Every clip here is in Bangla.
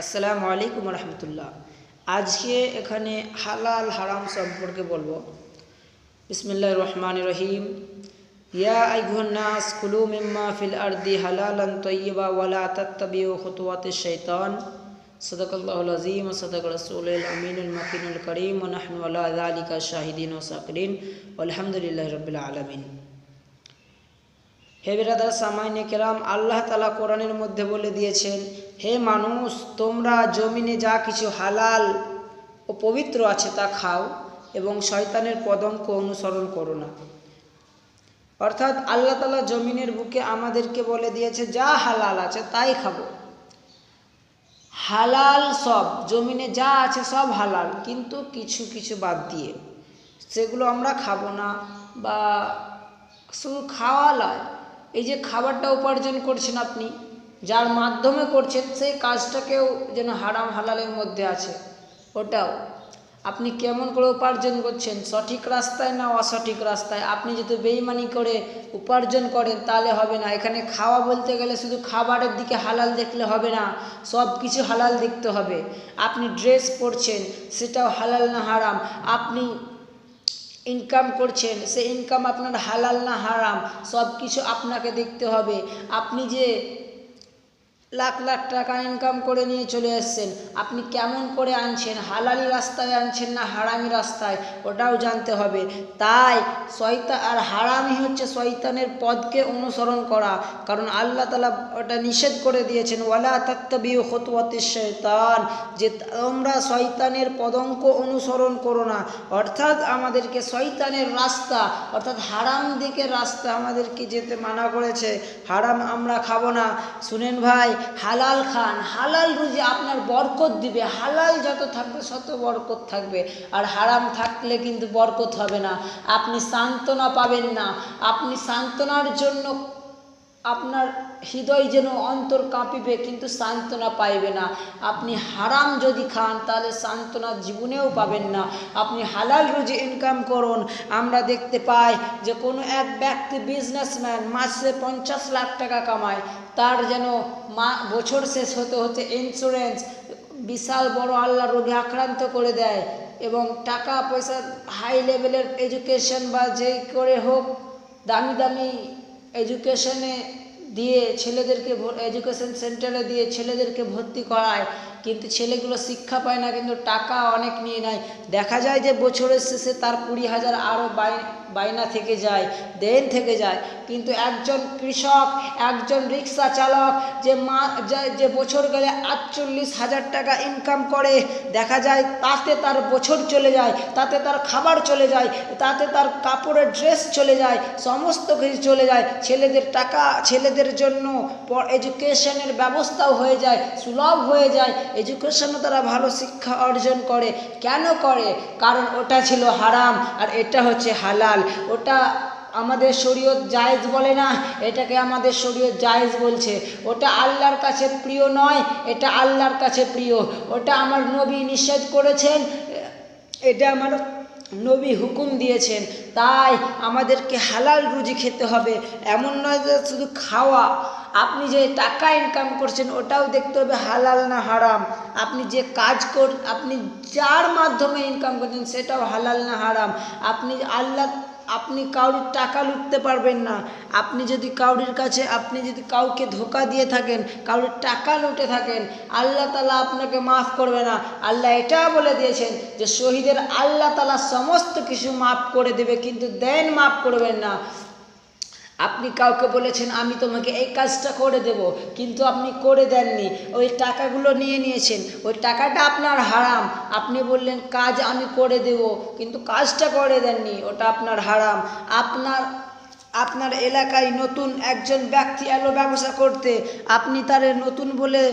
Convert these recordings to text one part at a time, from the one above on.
আসসালামু আলাইকুম রহমতুল্লাহ। আজকে এখানে হালাল হারাম সম্পর্কে বলবো। বিসমিল্লাহির রহমানির রহিম। ইয়া আইয়ুহান নাস কুলু মিম্মা ফিল আরদি হালালান তাইয়্যিবা ওয়া লা তাত্তাবিউ খুতুওয়াতিশ শাইতান। সাদাকাল্লাহুল আযীম ওয়া সাদাকা রাসূলুল আমিনুল মাকিনুল কারীম ওয়া নাহনু আলা যালিকা শাহিদিন ওয়া শাকিরিন আলহামদুলিল্লাহি রাব্বিল আলামিন। হে বিরাদার সামাইনে কেরাম, আল্লাহ তাআলা কোরআনের মধ্যে বলে দিয়েছেন, হে মানুষ, তোমরা জমিনে যা কিছু হালাল ও পবিত্র আছে তা খাও এবং শয়তানের পদঙ্ক অনুসরণ করো না। অর্থাৎ আল্লাহ তাআলা জমিনের বুকে আমাদেরকে বলে দিয়েছে যা হালাল আছে তাই খাবো। হালাল সব, জমিনে যা আছে সব হালাল, কিন্তু কিছু কিছু বাদ দিয়ে সেগুলো আমরা খাবো না। বা শুধু খাওয়া নয়, এই যে খাবারটা উপার্জন করছেন আপনি, যার মাধ্যমে করছেন সেই কাজটাকেও যেন হারাম হালালের মধ্যে আছে। ওটাও আপনি কেমন করে উপার্জন করছেন, সঠিক রাস্তায় না অসঠিক রাস্তায়। আপনি যদি বেইমানি করে উপার্জন করেন তাহলে হবে না। এখানে খাওয়া বলতে গেলে শুধু খাবারের দিকে হালাল দেখলে হবে না, সব কিছু হালাল দেখতে হবে। আপনি ড্রেস পরছেন, সেটাও হালাল না হারাম। আপনি ইনকাম করছেন, সে ইনকাম আপনার হালাল না হারাম, সব কিছু আপনাকে দেখতে হবে। আপনি যে লাখ লাখ টাকা ইনকাম করে নিয়ে চলে এসছেন, আপনি কেমন করে আনছেন, হালালি রাস্তায় আনছেন না হারামি রাস্তায়, ওটাও জানতে হবে। তাই শয়তান আর হারামি হচ্ছে শয়তানের পথকে অনুসরণ করা, কারণ আল্লাহ তাআলা ওটা নিষেধ করে দিয়েছেন, ওয়ালা তাত্তাবিউ খুতুওয়াতিশ শাইতান, যে তোমরা শয়তানের পদঙ্ক অনুসরণ করো না। অর্থাৎ আমাদেরকে শয়তানের রাস্তা, অর্থাৎ হারাম দিকের রাস্তা আমাদেরকে যেতে মানা করেছে। হারাম আমরা খাবো না। শুনেন ভাই, হালাল খান, হালাল রুজি আপনার বরকত দিবে। হালাল যত থাকবে তত বরকত থাকবে, আর হারাম থাকলে কিন্তু বরকত হবে না। আপনি সান্ত্বনা পাবেন না। আপনি সান্ত্বনার জন্য আপনার হৃদয় যেন অন্তর কাঁপিবে, কিন্তু সান্ত্বনা পাইবে না। আপনি হারাম যদি খান তাহলে সান্ত্বনা জীবনেও পাবেন না। আপনি হালাল রুজি ইনকাম করুন। আমরা দেখতে পাই যে কোনো এক ব্যক্তি বিজনেসম্যান মাসে 50 লাখ টাকা কামায়, তার যেন বছর শেষ হতে হতে ইন্স্যুরেন্স বিশাল বড় আল্লাহ রোগে আক্রান্ত করে দেয়, এবং টাকা পয়সা হাই লেভেলের এডুকেশন বা যে করে হোক দামি দামি এডুকেশনে দিয়ে ছেলেদেরকে এডুকেশন সেন্টারে দিয়ে ছেলেদেরকে ভর্তি করায়, কিন্তু ছেলেগুলো শিক্ষা পায় না, কিন্তু টাকা অনেক নিয়ে নেয়। দেখা যায় যে বছরের শেষে তার 20,000 আরও বাইনা থেকে যায়, দেন থেকে যায়। কিন্তু একজন কৃষক, একজন রিক্সা চালক যে বছর গেলে 48,000 টাকা ইনকাম করে, দেখা যায় তাতে তার বছর চলে যায়, তাতে তার খাবার চলে যায়, তাতে তার কাপড়ের ড্রেস চলে যায়, সমস্ত কিছু চলে যায়। ছেলেদের টাকা, ছেলেদের জন্য এডুকেশনের ব্যবস্থাও হয়ে যায়, সুলভ হয়ে যায়। এডুকেশনও তারা ভালো শিক্ষা অর্জন করে। কেন করে? কারণ ওটা ছিল হারাম আর এটা হচ্ছে হালাল। ওটা আমাদের শরীয়ত জায়েজ বলে না, এটাকে আমাদের শরীয়ত জায়েজ বলছে। ওটা আল্লাহর কাছে প্রিয় নয়, এটা আল্লাহর কাছে প্রিয়। ওটা আমার নবী নিষেধ করেছেন, এটা আমার নবী হুকুম দিয়েছেন। তাই আমাদেরকে হালাল রুজি খেতে হবে। এমন নয় যে শুধু খাওয়া। আপনি যে টাকা ইনকাম করছেন ওটাও দেখতে হবে হালাল না হারাম। আপনি যে কাজ আপনি যার মাধ্যমে ইনকাম করছেন সেটাও হালাল না হারাম। আপনি কাউরির টাকা লুটতে পারবেন না। আপনি যদি কাউকে ধোঁকা দিয়ে থাকেন, কাউরির টাকা লুটে থাকেন, আল্লাহ তাআলা আপনাকে মাফ করবে না। আল্লাহ এটা বলে দিয়েছেন যে শহীদের আল্লাহ তাআলা সমস্ত কিছু মাফ করে দেবে, কিন্তু দেন মাফ করবেন না। আপনি কাউকে বলেছেন আমি তোমাকে এই কাজটা করে দেব, কিন্তু আপনি করে দেননি, ওই টাকাগুলো নিয়ে নিয়েছেন, ওই টাকাটা আপনার হারাম। আপনি বললেন কাজ আমি করে দেব, কিন্তু কাজটা করে দেননি, ওটা আপনার হারাম। আপনার এলাকায় নতুন একজন ব্যক্তি এলো ব্যবসা করতে, আপনি তারে নতুন বলে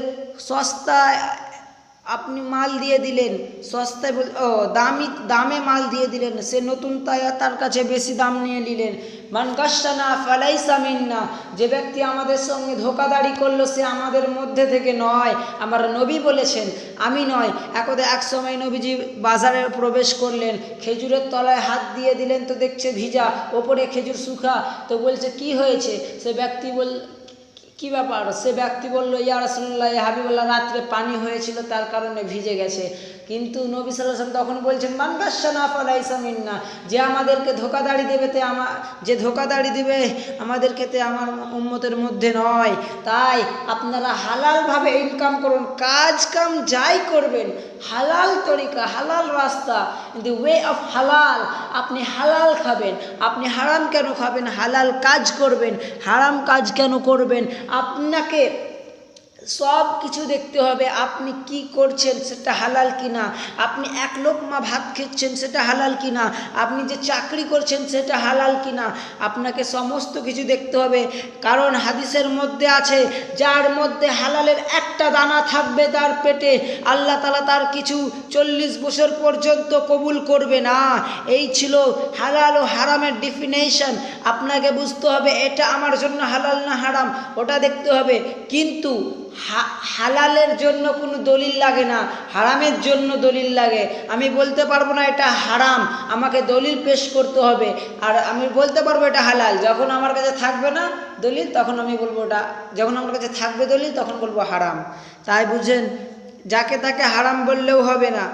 সস্তায় আপনি মাল দিয়ে দিলেন, সস্তায় দামে মাল দিয়ে দিলেন। সে নতুন তার কাছে বেশি দাম নিয়ে নিলেন। মান গাশশানা ফালাইসা মিন্না, যে ব্যক্তি আমাদের সঙ্গে ধোঁকাদারি করলো সে আমাদের মধ্যে থেকে নয়। আমার নবী বলেছেন, আমি নয়। এক সময় নবীজি বাজারে প্রবেশ করলেন, খেজুরের তলায় হাত দিয়ে দিলেন তো দেখছে ভিজা, ওপরে খেজুর শুকা। তো বলছে কি হয়েছে? সে ব্যক্তি কি ব্যাপার? সে ব্যক্তি বলল, ইয়া রাসূলুল্লাহ, ইয়া হাবিবাল্লাহ, রাত্রে পানি হয়েছিল তার কারণে ভিজে গেছে। কিন্তু নবী সাল্লাল্লাহু আলাইহি ওয়াসাল্লাম তখন বলছেন, মান গাশশানা ফালাইসা মিন্না, যে আমাদেরকে ধোঁকাদাড়ি দেবে যে ধোঁকাদাড়ি দিবে আমাদেরকে তে আমার উম্মতের মধ্যে নয়। তাই আপনারা হালালভাবে ইনকাম করুন, কাজ কাম যাই করবেন হালাল তরিকা, হালাল রাস্তা, দি ওয়ে অফ হালাল। আপনি হালাল খাবেন, আপনি হারাম কেন খাবেন? হালাল কাজ করবেন, হারাম কাজ কেন করবেন? আপনাকে সব কিছু দেখতে হবে, আপনি কি করছেন সেটা হালাল কিনা, আপনি এক লোকমা ভাত খেচ্ছেন সেটা হালাল কিনা, আপনি যে চাকরি করছেন সেটা হালাল কিনা, আপনাকে সমস্ত কিছু দেখতে হবে। কারণ হাদিসের মধ্যে আছে, যার মধ্যে হালালের একটা দানা থাকবে তার পেটে, আল্লাহ তাআলা তার কিছু 40 বছর পর্যন্ত কবুল করবে না। এই ছিল হালাল ও হারামের ডেফিনেশন। আপনাকে বুঝতে হবে এটা আমার জন্য হালাল না হারাম, ওটা দেখতে হবে। কিন্তু হালালের জন্য কোনো দলিল লাগে না, হারামের জন্য দলিল লাগে। আমি বলতে পারবো না এটা হারাম, আমাকে দলিল পেশ করতে হবে। আর আমি বলতে পারবো এটা হালাল, যখন আমার কাছে থাকবে না দলিল তখন আমি বলবো ওটা, যখন আমার কাছে থাকবে দলিল তখন বলবো হারাম। তাই বুঝেন, যাকে তাকে হারাম বললেও হবে না।